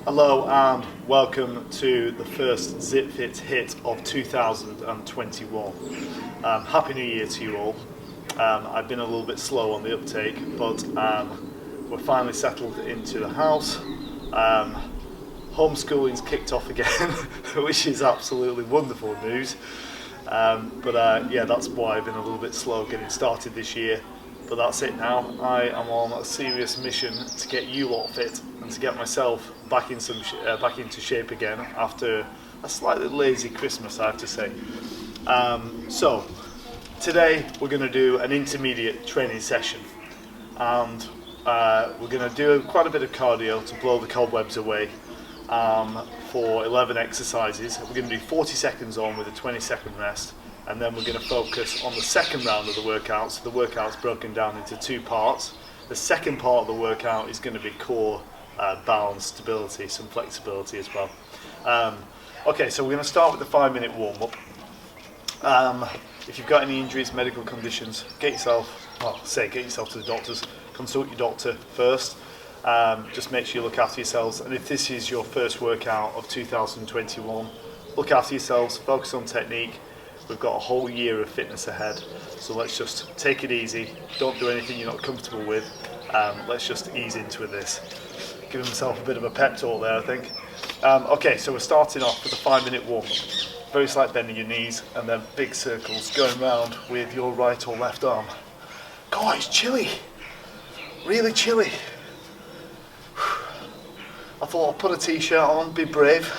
Hello and welcome to the first Zip Fit HIIT of 2021. Happy New Year to you all. I've been a little bit slow on the uptake, but we're finally settled into the house. Homeschooling's kicked off again, which is absolutely wonderful news. Yeah, that's why I've been a little bit slow getting started this year. But that's it now. I am on a serious mission to get you lot fit and to get myself back into shape again after a slightly lazy Christmas, I have to say. So today we're going to do an intermediate training session, and we're going to do quite a bit of cardio to blow the cobwebs away for 11 exercises. We're going to do 40 seconds on with a 20-second rest. And then we're going to focus on the second round of the workout. So the workout's broken down into two parts. The second part of the workout is going to be core balance, stability, some flexibility as well. Okay, so we're going to start with the 5-minute warm-up. If you've got any injuries, medical conditions, get yourself to the doctors. Consult your doctor first. Just make sure you look after yourselves. And if this is your first workout of 2021, look after yourselves, focus on technique. We've got a whole year of fitness ahead, so let's just take it easy. Don't do anything you're not comfortable with. Let's just ease into this. Give myself a bit of a pep talk there, I think. Okay, so we're starting off with a 5-minute warm-up. Very slight bend in your knees, and then big circles going round with your right or left arm. God, it's chilly. Really chilly. I thought I'd put a t-shirt on, be brave.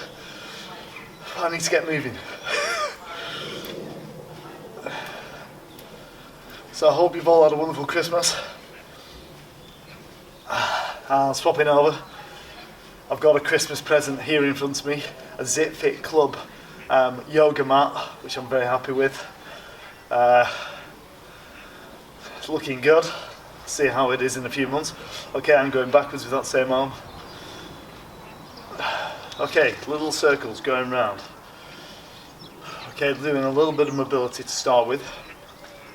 I need to get moving. So I hope you've all had a wonderful Christmas. Swapping over, I've got a Christmas present here in front of me, a Zip Fit Club yoga mat, which I'm very happy with. It's looking good. See how it is in a few months. Okay, I'm going backwards with that same arm. Okay, little circles going round. Okay, doing a little bit of mobility to start with.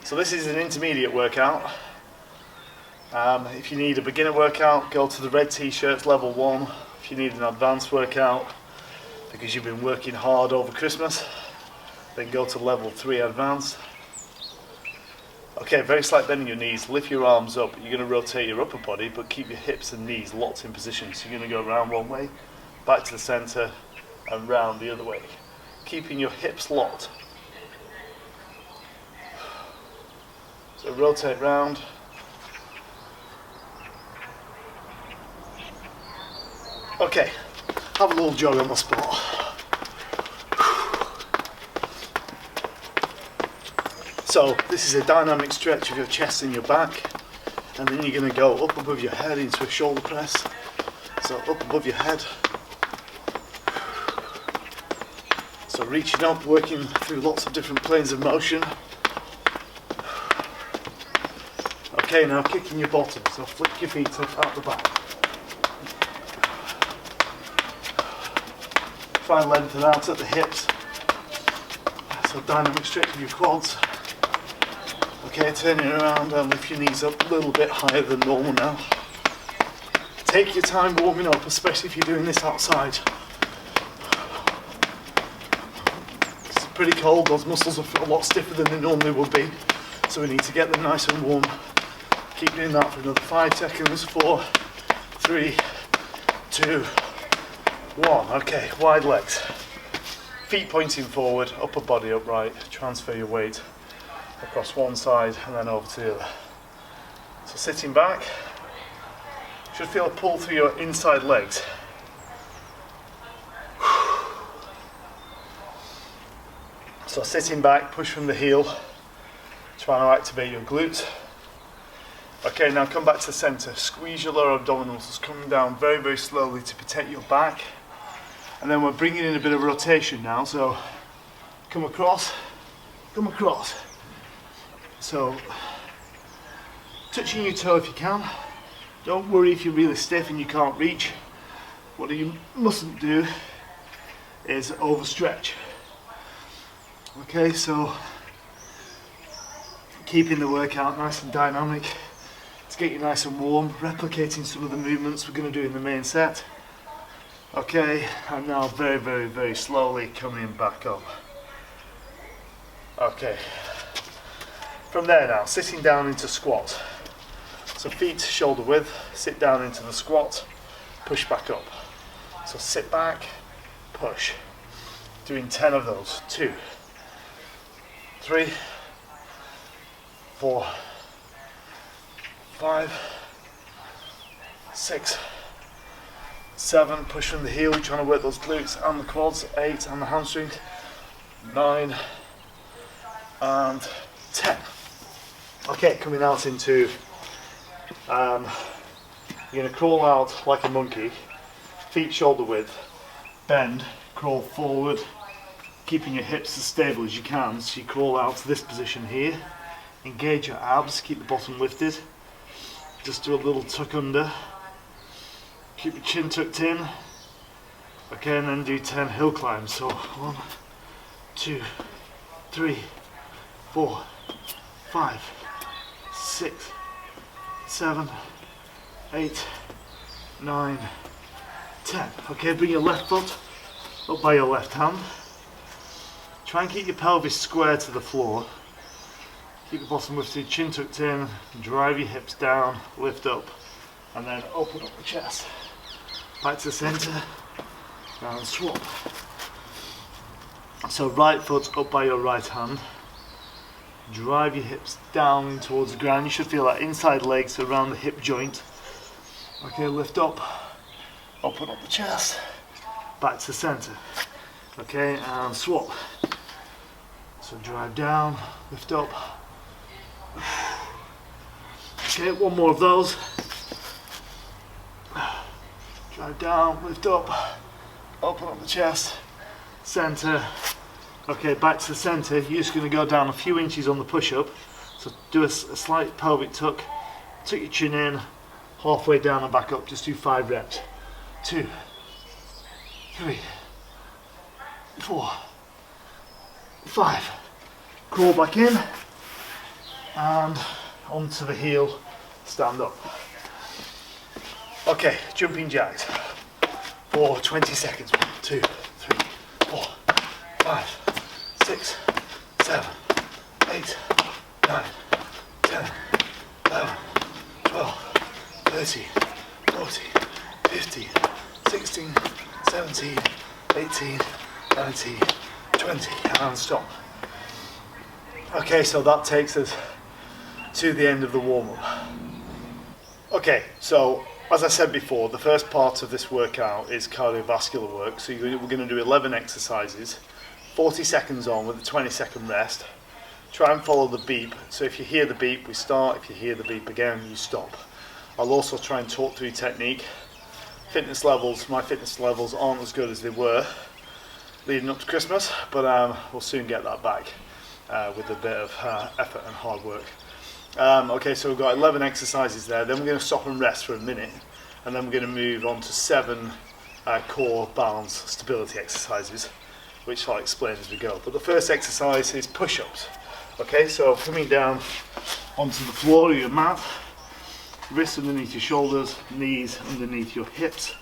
So this is an intermediate workout. If you need a beginner workout, go to the red t-shirts, level 1. If you need an advanced workout, because you've been working hard over Christmas, then go to level 3 advanced. Okay, very slight bend in your knees, lift your arms up. You're going to rotate your upper body, but keep your hips and knees locked in position. So you're going to go around one way, back to the center, and round the other way. Keeping your hips locked. So rotate round. Okay, have a little jog on the spot. So this is a dynamic stretch of your chest and your back, and then you're going to go up above your head into a shoulder press. So up above your head. So reaching up, working through lots of different planes of motion. Okay, now kicking your bottom, so flick your feet up at the back. Try and lengthen out at the hips. So dynamic stretch of your quads. Okay, turning around and lift your knees up a little bit higher than normal now. Take your time warming up, especially if you're doing this outside. It's pretty cold, those muscles are a lot stiffer than they normally would be. So we need to get them nice and warm. Keep doing that for another 5 seconds. 4, 3, 2, 1. Okay, wide legs. Feet pointing forward, upper body upright. Transfer your weight across one side and then over to the other. So sitting back, you should feel a pull through your inside legs. So sitting back, push from the heel, trying to activate your glutes. Okay, now come back to the center. Squeeze your lower abdominals, coming down very, very slowly to protect your back. And then we're bringing in a bit of rotation now. So come across, come across. So touching your toe if you can. Don't worry if you're really stiff and you can't reach. What you mustn't do is overstretch. Okay, so keeping the workout nice and dynamic. To get you nice and warm, replicating some of the movements we're going to do in the main set. Okay, I'm now very, very, very slowly coming back up. Okay, from there now, sitting down into squat. So feet shoulder width, sit down into the squat, push back up. So sit back, push. Doing 10 of those. 2, 3, 4, 5, 6, 7, push from the heel, trying to work those glutes and the quads. 8, and the hamstrings. 9, and 10. Okay, coming out into, you're going to crawl out like a monkey, feet shoulder width, bend, crawl forward, keeping your hips as stable as you can. So you crawl out to this position here, engage your abs, keep the bottom lifted, just do a little tuck under, keep your chin tucked in, okay, and then do 10 hill climbs. So 1, 2, 3, 4, 5, 6, 7, 8, 9, 10. Okay, bring your left foot up by your left hand. Try and keep your pelvis square to the floor. Keep the bottom lifted, chin tucked in, drive your hips down, lift up, and then open up the chest. Back to the centre, and swap. So right foot up by your right hand. Drive your hips down towards the ground. You should feel that inside legs around the hip joint. Okay, lift up, open up the chest, back to the centre. Okay, and swap. So drive down, lift up. Okay, one more of those. Drive down, lift up, open up the chest, centre. Okay, back to the centre. You're just going to go down a few inches on the push-up. So do a slight pelvic tuck, tuck your chin in, halfway down and back up. Just do 5 reps. 2, 3, 4, 5. Crawl back in and onto the heel, stand up. Okay, jumping jacks for 20 seconds. 1, 2, 3, 4, 5, 6, 7, 8, 9, 10, 11, 12, 13, 14, 15, 16, 17, 18, 19, 20, and stop. Okay, so that takes us to the end of the warm-up. Okay, so as I said before, the first part of this workout is cardiovascular work. So we're going to do 11 exercises, 40 seconds on with a 20-second rest. Try and follow the beep. So if you hear the beep, we start. If you hear the beep again, you stop. I'll also try and talk through technique. Fitness levels, my fitness levels aren't as good as they were leading up to Christmas, but we'll soon get that back with a bit of effort and hard work. Okay, so we've got 11 exercises there. Then we're going to stop and rest for a minute, and then we're going to move on to 7 core balance stability exercises, which I'll explain as we go. But the first exercise is push-ups. Okay, so coming down onto the floor of your mat, wrists underneath your shoulders, knees underneath your hips.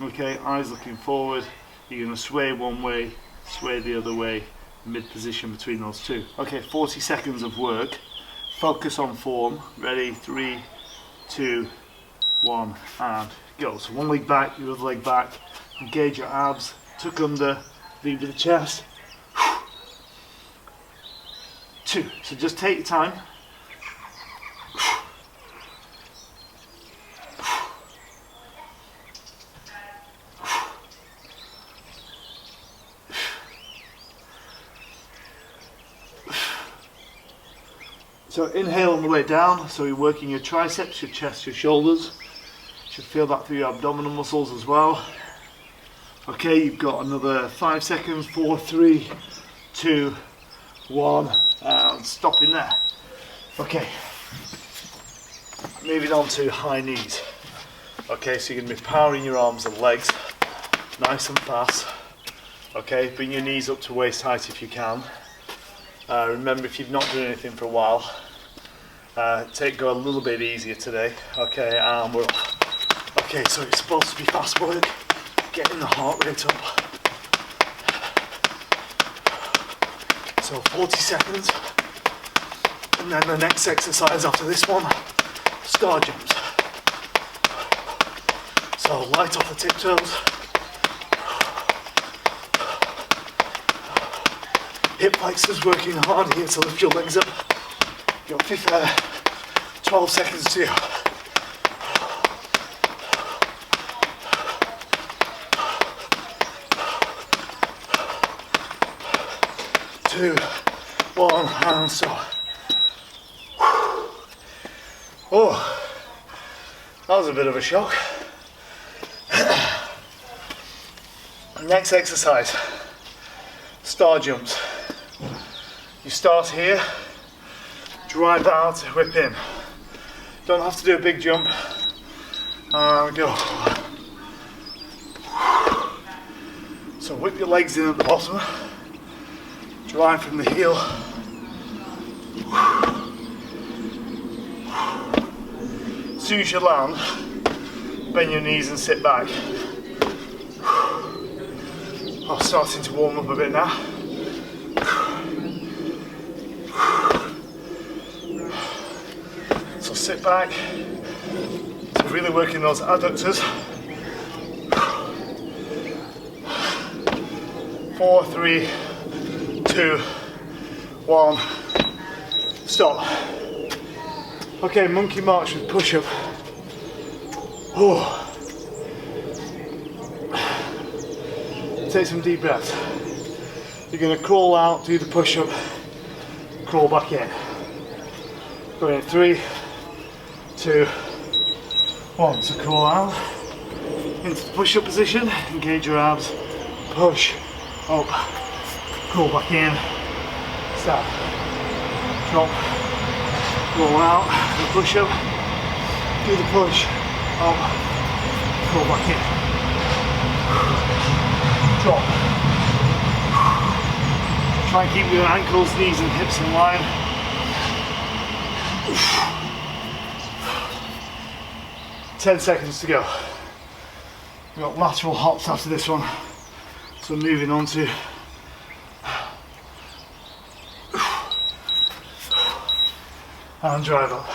Okay, eyes looking forward. You're going to sway one way, sway the other way, mid-position between those two. Okay, 40 seconds of work. Focus on form. Ready? 3, 2, 1, and go. So one leg back, your other leg back. Engage your abs. Tuck under. Lead with the chest. 2. So just take your time. So inhale on the way down, so you're working your triceps, your chest, your shoulders. You should feel that through your abdominal muscles as well. Okay, you've got another 5 seconds, 4, 3, 2, 1, and stopping there. Okay, moving on to high knees. Okay, so you're going to be powering your arms and legs, nice and fast. Okay, bring your knees up to waist height if you can. Remember, if you've not done anything for a while, go a little bit easier today. Okay, and we're off. Okay, so it's supposed to be fast work. getting the heart rate up. So 40 seconds. And then the next exercise after this one, star jumps. So light off the tiptoes. Hip flexors working hard here to lift your legs up. You've got 12 seconds to go. 2, 1, and stop. Oh, that was a bit of a shock. Next exercise, star jumps. You start here, drive out, whip in. Don't have to do a big jump. And go. So whip your legs in at the bottom. Drive from the heel. As soon as you land, bend your knees and sit back. I'm starting to warm up a bit now. So sit back. So really working those adductors. 4, 3, 2, 1, stop. Okay, monkey march with push-up. Oh. Take some deep breaths. You're going to crawl out, do the push-up, crawl back in. Go in 3, 2, 1. So crawl out into the push-up position, engage your abs, push, up, crawl back in, stop, drop, roll out, the push-up, do the push, up, crawl back in, drop. Try and keep your ankles, knees and hips in line. 10 seconds to go. We've got lateral hops after this one. So moving on to and drive up.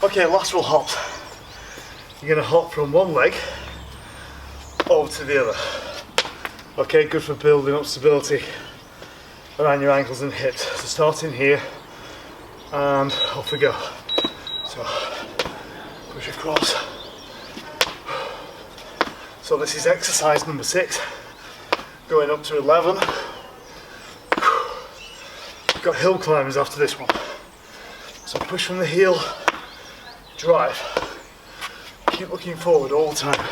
Okay, lateral hops. You're going to hop from one leg over to the other. Okay, good for building up stability around your ankles and hips. So starting here and off we go. So push across. So this is exercise number 6, going up to 11. We've got hill climbers after this one. So push from the heel, drive. Keep looking forward all the time.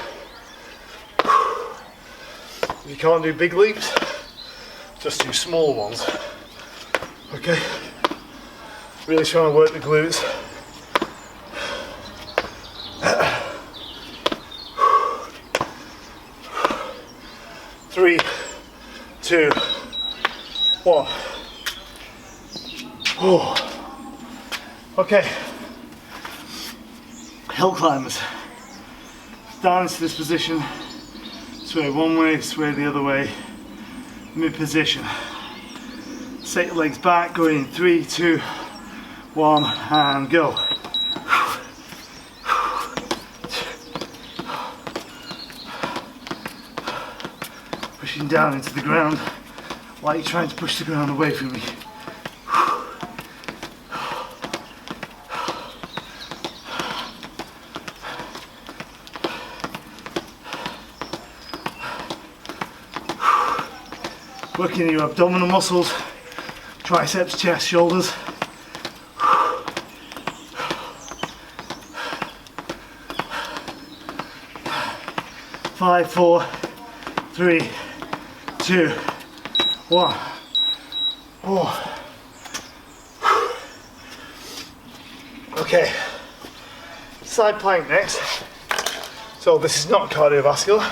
If you can't do big leaps, just do small ones. Okay? Really trying to work the glutes. Three, 2, 1. Oh. Okay. Hill climbers. Down into this position. Sway one way, sway the other way. Mid position. Set your legs back, go in 3, 2, 1, and go. Pushing down into the ground, like you're trying to push the ground away from me. Working your abdominal muscles, triceps, chest, shoulders. 5, 4, 3, 2, 1. Oh. Okay, side plank next. So this is not cardiovascular.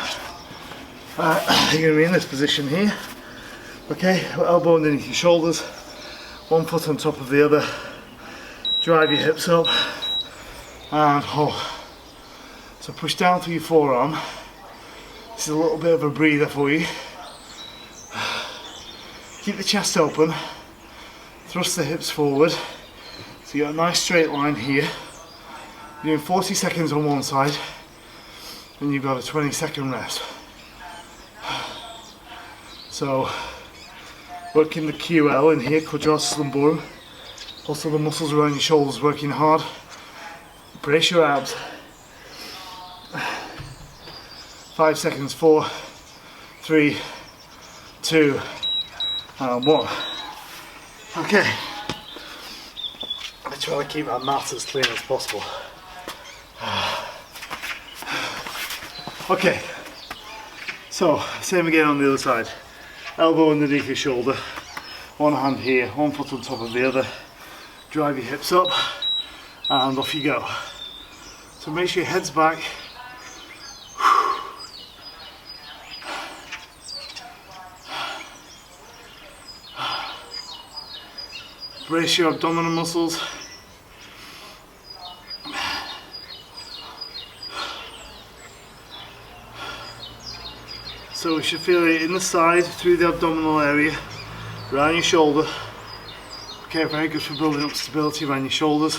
You're going to be in this position here. Okay, elbow underneath your shoulders, one foot on top of the other. Drive your hips up and hold. So push down through your forearm. This is a little bit of a breather for you. Keep the chest open. Thrust the hips forward. So you got a nice straight line here. You're doing 40 seconds on one side, and you've got a 20-second rest. So working the QL in here, quadratus lumborum. Also the muscles around your shoulders working hard. Brace your abs. 5 seconds, 4, 3, 2, and 1. Okay. I try to keep my mat as clean as possible. Okay. So, same again on the other side. Elbow underneath your shoulder. One hand here, one foot on top of the other. Drive your hips up, and off you go. So make sure your head's back. Brace your abdominal muscles. So we should feel it in the side, through the abdominal area, around your shoulder. Okay, very good for building up stability around your shoulders.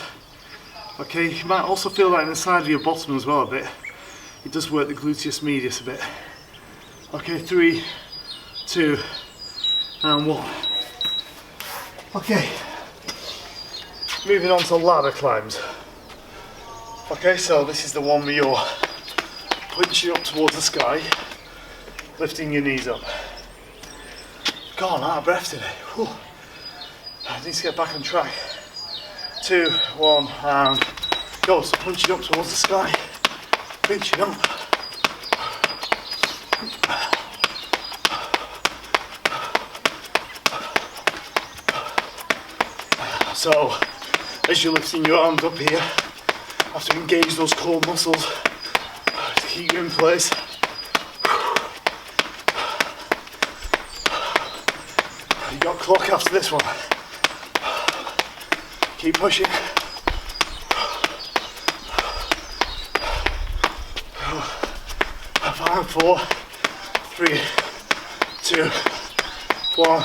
Okay, you might also feel that in the side of your bottom as well a bit. It does work the gluteus medius a bit. Okay, 3, 2, and 1. Okay, moving on to ladder climbs. Okay, so this is the one where you're punching up towards the sky, lifting your knees up. God, I'm out of breath today. Whew. I need to get back on track. 2, 1, and go. So punching up towards the sky, pinching up. So, as you're lifting your arms up here, you have to engage those core muscles to keep you in place. You got clock after this one. Keep pushing. 5, 4, 3, 2, 1.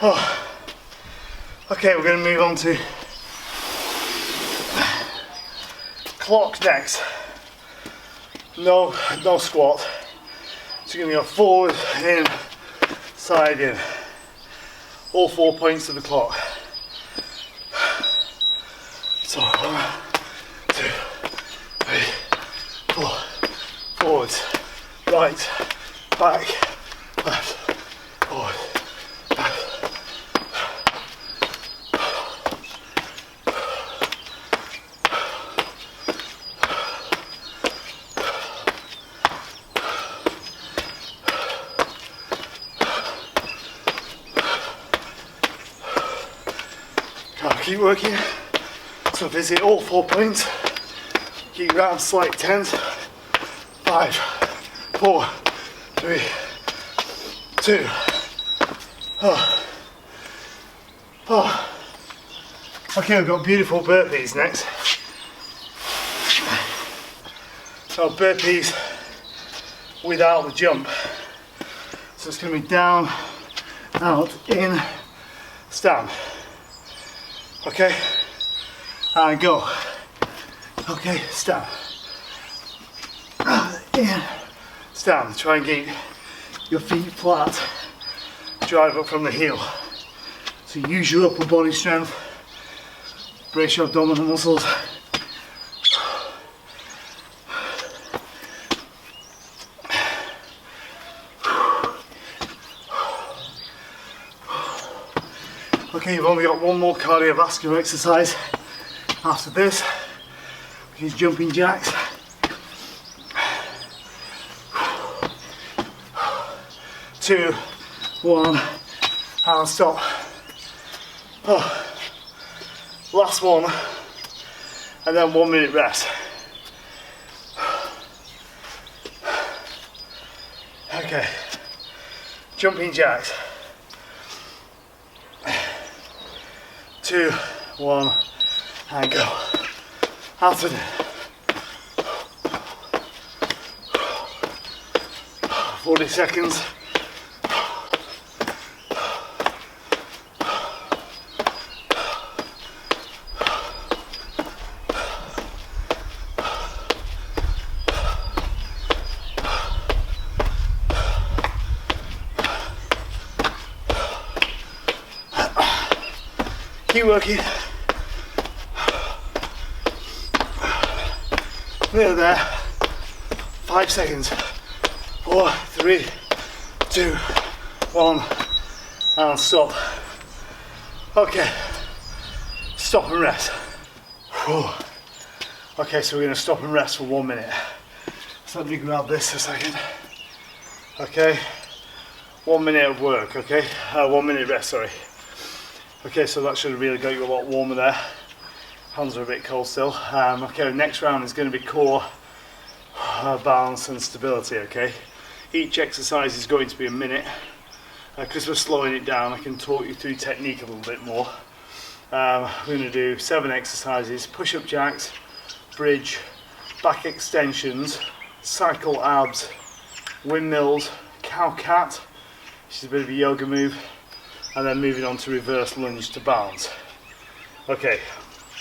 Oh. Okay, we're going to move on to clock next. No squat. So you're going to go forward, in, side, in. All 4 points of the clock. So 1, 2, 3, 4. Forwards, right, back, left, forward, back. Keep working. So visit all 4 points. Keep your arms slight tense. 5, 4, 3, 2. Oh. Okay, we've got beautiful burpees next. So burpees without the jump. So it's going to be down, out, in, stand. Okay, and go. Okay, stand. In, stand. Try and keep your feet flat. Drive up from the heel. So use your upper body strength. Brace your abdominal muscles. Okay, you've only got one more cardiovascular exercise after this, which is jumping jacks. 2, 1, and stop. Oh. Last one, and then 1 minute rest. Okay, jumping jacks. 2, 1, and go. After that. 40 seconds. Keep working. Nearly there. 5 seconds. 4, 3, 2, 1, and stop. Okay, stop and rest. Whew. Okay, so we're going to stop and rest for 1 minute. So let me grab this a second. Okay, 1 minute of work, okay? 1 minute rest, sorry. Okay, so that should have really got you a lot warmer there. Hands are a bit cold still. Okay, the next round is going to be core, balance and stability, okay? Each exercise is going to be a minute. Because we're slowing it down, I can talk you through technique a little bit more. We're going to do 7 exercises: push-up jacks, bridge, back extensions, cycle abs, windmills, cow-cat, which is a bit of a yoga move, and then moving on to reverse lunge to balance. Okay,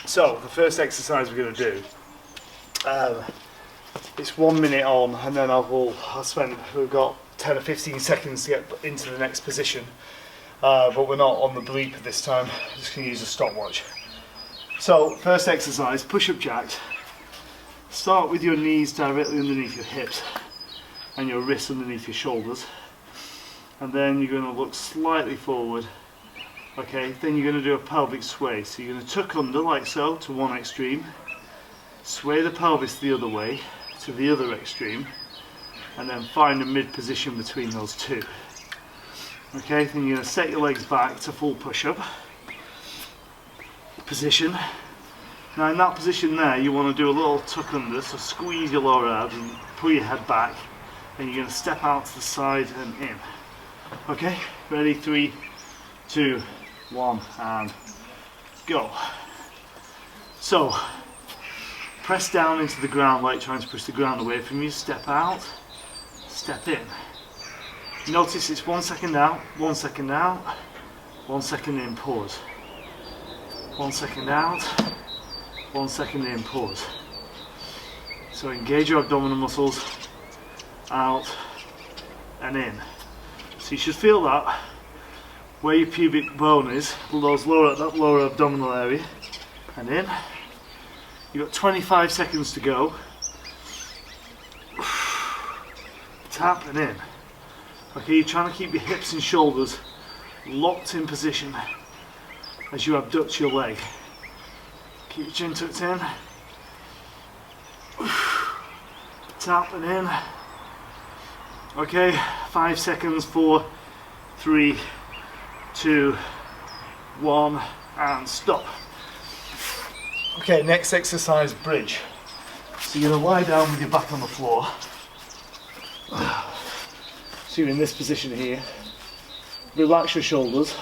so the first exercise we're going to do, it's 1 minute on, and then we've got 10 or 15 seconds to get into the next position, but we're not on the bleep this time. I'm just going to use a stopwatch. So first exercise, push-up jacks. Start with your knees directly underneath your hips and your wrists underneath your shoulders, and then you're going to look slightly forward. Okay, then you're going to do a pelvic sway. So you're going to tuck under like so to one extreme, sway the pelvis the other way to the other extreme, and then find a mid position between those two. Okay, then you're going to set your legs back to full push-up position. Now in that position there, you want to do a little tuck under, so squeeze your lower abs and pull your head back, and you're going to step out to the side and in. Okay, ready? 3, 2, 1, and go. So, press down into the ground like trying to push the ground away from you. Step out, step in. Notice it's 1 second out, 1 second out, 1 second in, pause. 1 second out, 1 second in, pause. So engage your abdominal muscles, out and in. So you should feel that where your pubic bone is, that lower abdominal area, and in. You've got 25 seconds to go. Tap and in. Okay, you're trying to keep your hips and shoulders locked in position as you abduct your leg. Keep your chin tucked in. Tap and in. Okay, 5 seconds, 4, 3, 2, 1, and stop. Okay, next exercise, bridge. So you're going to lie down with your back on the floor. So you're in this position here. Relax your shoulders.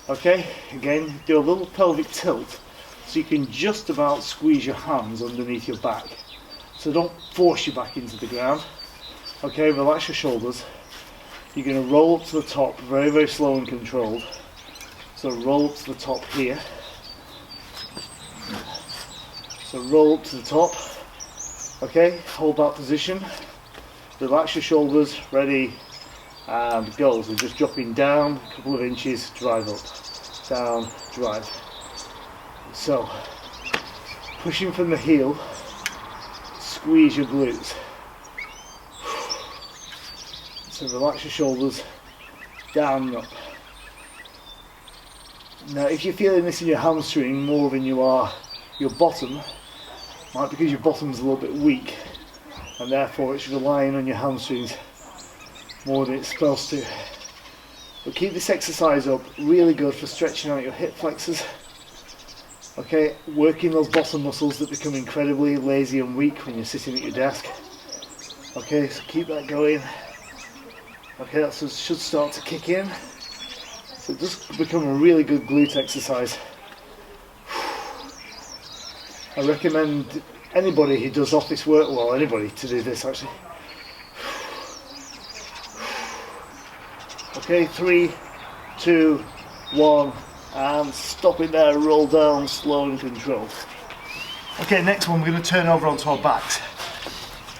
Okay, again, do a little pelvic tilt so you can just about squeeze your hands underneath your back. So don't force your back into the ground. Okay, relax your shoulders. You're going to roll up to the top, very, very slow and controlled. So roll up to the top here. So roll up to the top. Okay, hold that position. Relax your shoulders, ready, and go. So just dropping down a couple of inches, drive up. Down, drive. So, pushing from the heel, squeeze your glutes. So relax your shoulders, down and up. Now if you're feeling this in your hamstring more than you are your bottom, might be because your bottom's a little bit weak and therefore it's relying on your hamstrings more than it's supposed to. But keep this exercise up, really good for stretching out your hip flexors. Okay, working those bottom muscles that become incredibly lazy and weak when you're sitting at your desk. Okay, so keep that going. Okay, that should start to kick in. So it does become a really good glute exercise. I recommend anybody who does office work, well anybody, to do this actually. Okay, 3, 2, 1, and stop it there, roll down, slow and controlled. Okay, next one we're going to turn over onto our backs,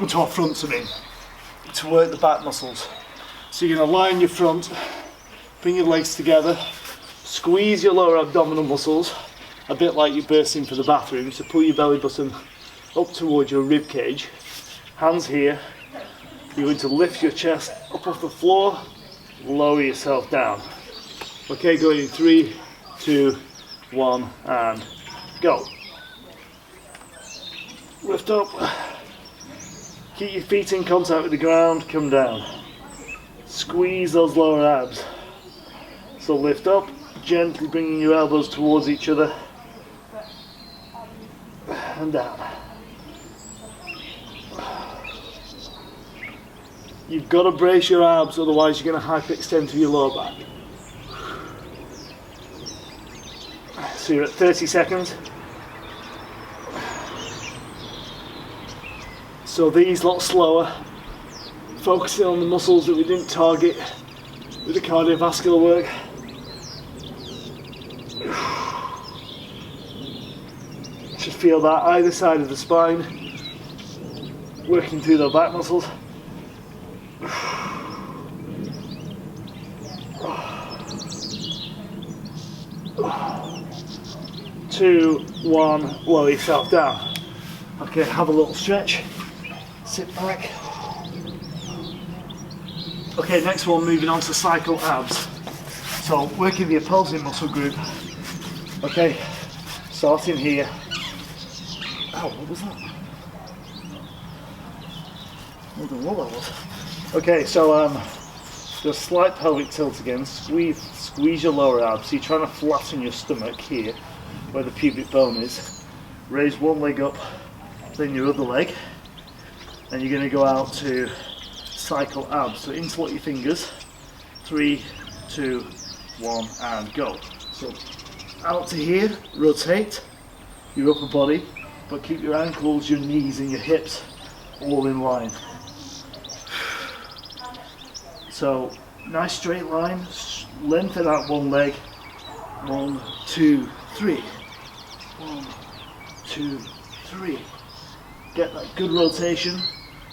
onto our fronts I mean, to work the back muscles. So you're going to lie on your front, bring your legs together, squeeze your lower abdominal muscles, a bit like you're bursting for the bathroom, so pull your belly button up towards your rib cage, hands here, you're going to lift your chest up off the floor, lower yourself down. Okay, going in 3, 2, 1, and go. Lift up, keep your feet in contact with the ground, come down. Squeeze those lower abs. So lift up, gently bringing your elbows towards each other, and down. You've got to brace your abs, otherwise you're going to hyperextend to your lower back. So you're at 30 seconds. So these lot slower, focusing on the muscles that we didn't target with the cardiovascular work. You should feel that either side of the spine, working through the back muscles. 2, 1, lower yourself down. Okay, have a little stretch. Sit back. Okay, next one, moving on to cycle abs. So working the opposing muscle group. Okay, starting here. Ow, what was that? I don't know what that was. Okay, so do a slight pelvic tilt again. Squeeze your lower abs. So you're trying to flatten your stomach here, where the pubic bone is. Raise one leg up, then your other leg. And you're going to go out to cycle abs. So interlock your fingers. 3, 2, 1, and go. So out to here, rotate your upper body, but keep your ankles, your knees, and your hips all in line. So nice straight line, lengthen out one leg. 1, 2, 3. 1, 2, 3. Get that good rotation.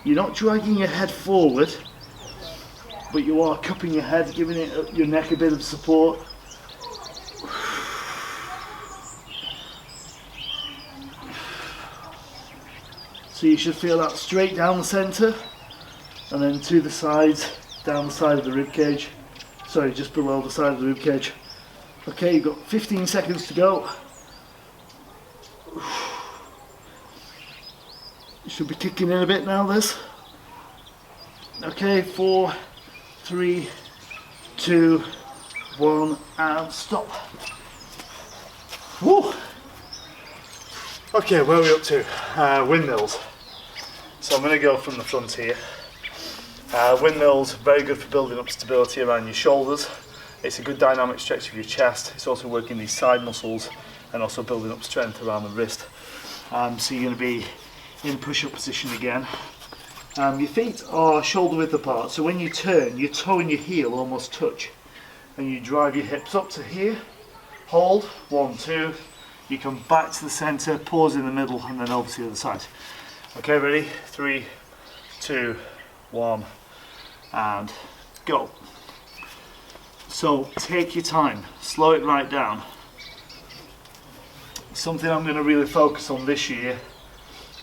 You're not dragging your head forward, but you are cupping your head, giving it your neck a bit of support. So you should feel that straight down the center, and then to the sides, down the side of the rib cage. Sorry, just below the side of the rib cage. Okay, you've got 15 seconds to go. You should be kicking in a bit now, this. Okay, 4, 3, 2, 1, and stop. Woo! Okay, where are we up to? Windmills. So I'm going to go from the front here. Windmills, very good for building up stability around your shoulders. It's a good dynamic stretch of your chest. It's also working these side muscles and also building up strength around the wrist. So you're going to be in push-up position again. Your feet are shoulder width apart, so when you turn, your toe and your heel almost touch, and you drive your hips up to here, hold, 1, 2, you come back to the center, pause in the middle, and then over to the other side. Okay, ready? 3, 2, 1, and go. So take your time, slow it right down. Something I'm going to really focus on this year,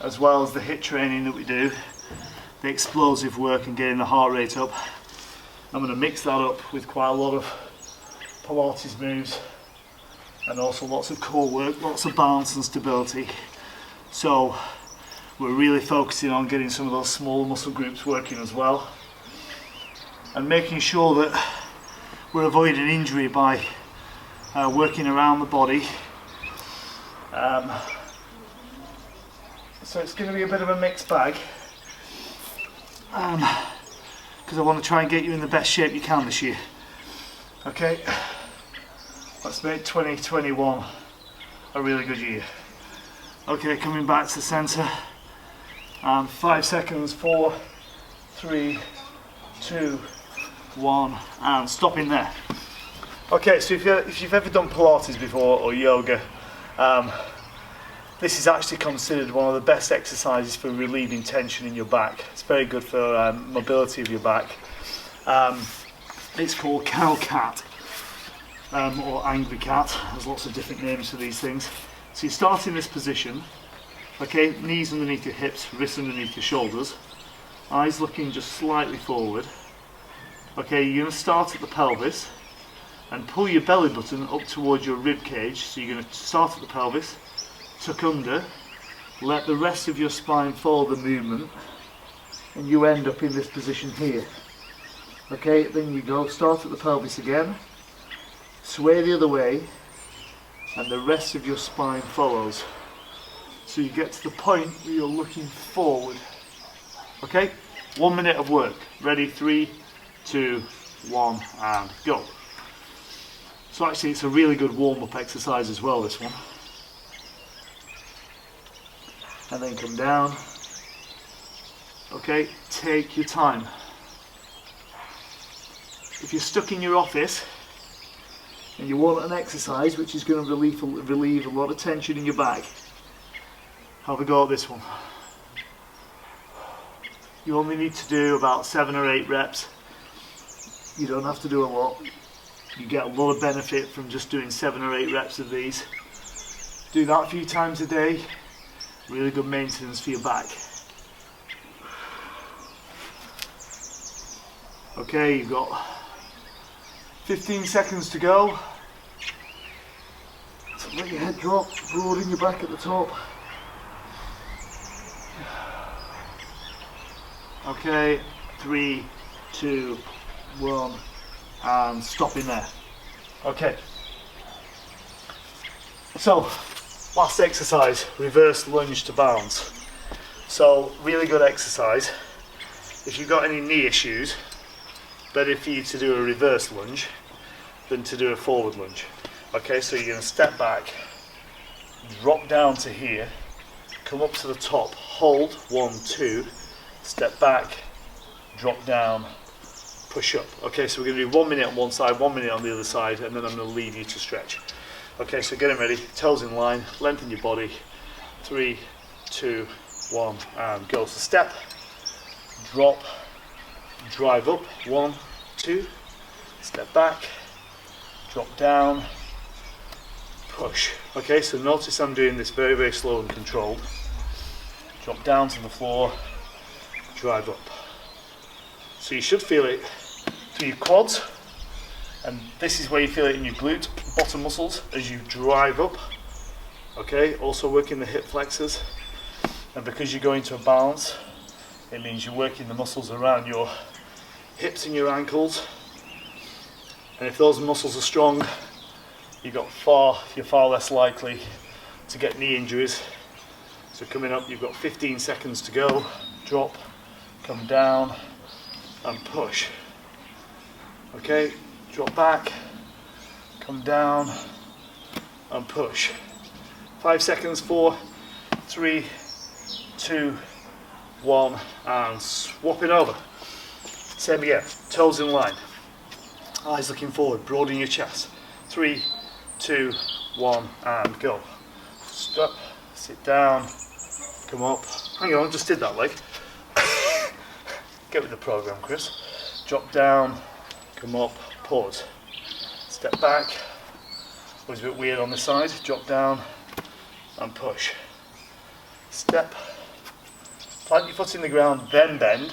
as well as the HIIT training that we do, the explosive work and getting the heart rate up. I'm going to mix that up with quite a lot of Pilates moves and also lots of core work, lots of balance and stability. So we're really focusing on getting some of those smaller muscle groups working as well, and making sure that we're avoiding injury by working around the body. So it's going to be a bit of a mixed bag, because I want to try and get you in the best shape you can this year. Okay, let's make 2021 a really good year. Okay, coming back to the center, 5 seconds, 4, 3, 2, 1, and stopping there. Okay, so if you've ever done Pilates before or yoga, this is actually considered one of the best exercises for relieving tension in your back. It's very good for mobility of your back. It's called cow cat or angry cat. There's lots of different names for these things. So you start in this position, okay, knees underneath your hips, wrists underneath your shoulders, eyes looking just slightly forward. Okay, you're going to start at the pelvis and pull your belly button up towards your rib cage. So you're going to start at the pelvis, tuck under, let the rest of your spine follow the movement, and you end up in this position here. Okay, then you go, start at the pelvis again, sway the other way, and the rest of your spine follows. So you get to the point where you're looking forward. Okay, 1 minute of work. Ready, 3, 2, 1, and go. So actually it's a really good warm-up exercise as well, this one. And then come down. Okay, take your time. If you're stuck in your office and you want an exercise which is going to relieve a lot of tension in your back, have a go at this one. You only need to do about 7 or 8 reps. You don't have to do a lot. You get a lot of benefit from just doing 7 or 8 reps of these. Do that a few times a day. Really good maintenance for your back. Okay, you've got 15 seconds to go. So let your head drop, broaden your back at the top. Okay, 3, 2, 1, and stop in there. Okay. So, last exercise, reverse lunge to bounce. So, really good exercise. If you've got any knee issues, better for you to do a reverse lunge than to do a forward lunge. Okay, so you're going to step back, drop down to here, come up to the top, hold, 1, 2, step back, drop down, push up. Okay, so we're going to do 1 minute on one side, 1 minute on the other side, and then I'm going to leave you to stretch. Okay, so getting ready, toes in line, lengthen your body, 3, 2, 1, and go. So step, drop, drive up, 1, 2, step back, drop down, push. Okay, so notice I'm doing this very, very slow and controlled. Drop down to the floor, drive up. So you should feel it through your quads, and this is where you feel it in your glute bottom muscles as you drive up. Okay, also working the hip flexors, and because you're going to a balance, it means you're working the muscles around your hips and your ankles. And if those muscles are strong, you're far less likely to get knee injuries. So coming up, you've got 15 seconds to go. Drop, come down, and push. Okay, drop back, come down, and push. 5 seconds, 4, 3, 2, 1, and swap it over. Same again, toes in line, eyes looking forward, broaden your chest. 3, 2, 1, and go. Stop, sit down, come up. Hang on, I just did that leg. Get with the program, Chris. Drop down, come up, pause. Step back. Always a bit weird on this side. Drop down and push. Step. Plant your foot in the ground, then bend,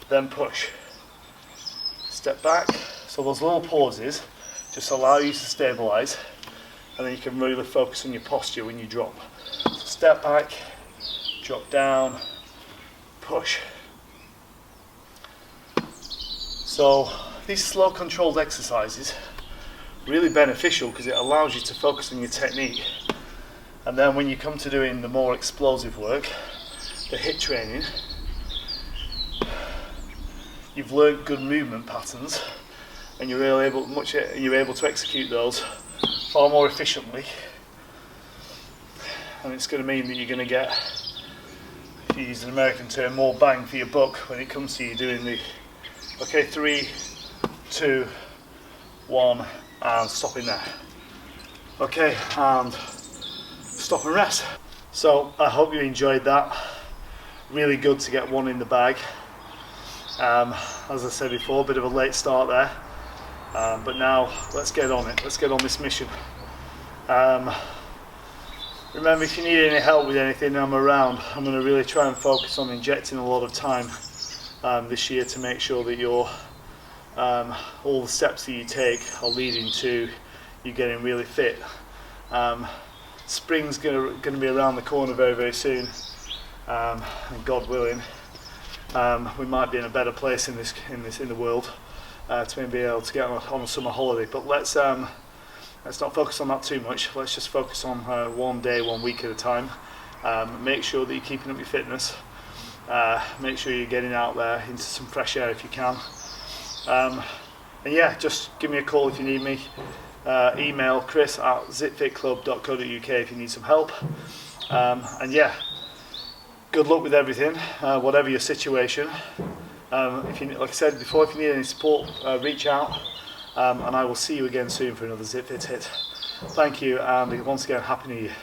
then push. Step back. So those little pauses just allow you to stabilize, and then you can really focus on your posture when you drop. So step back, drop down, push. So these slow controlled exercises really beneficial because it allows you to focus on your technique, and then when you come to doing the more explosive work, the HIIT training, you've learned good movement patterns, and you're able to execute those far more efficiently, and it's going to mean that you're going to get, if you use an American term, more bang for your buck when it comes to you doing the, okay, 3, 2, 1, and stop in there. Okay, and stop and rest. So I hope you enjoyed that. Really good to get one in the bag. As I said before, a bit of a late start there, but now let's get on it. Let's get on this mission. Remember, if you need any help with anything, I'm around. I'm going to really try and focus on injecting a lot of time this year to make sure that your all the steps that you take are leading to you getting really fit. Spring's going to be around the corner very, very soon, and God willing, we might be in a better place in the world to maybe be able to get on a summer holiday. But let's not focus on that too much. Let's just focus on one day, 1 week at a time. Make sure that you're keeping up your fitness. Make sure you're getting out there into some fresh air if you can. And yeah, just give me a call if you need me. Email chris@zipfitclub.co.uk if you need some help. And yeah, good luck with everything, whatever your situation. If you, like I said before, if you need any support, reach out. And I will see you again soon for another Zip Fit HIIT. Thank you, and once again, Happy New Year.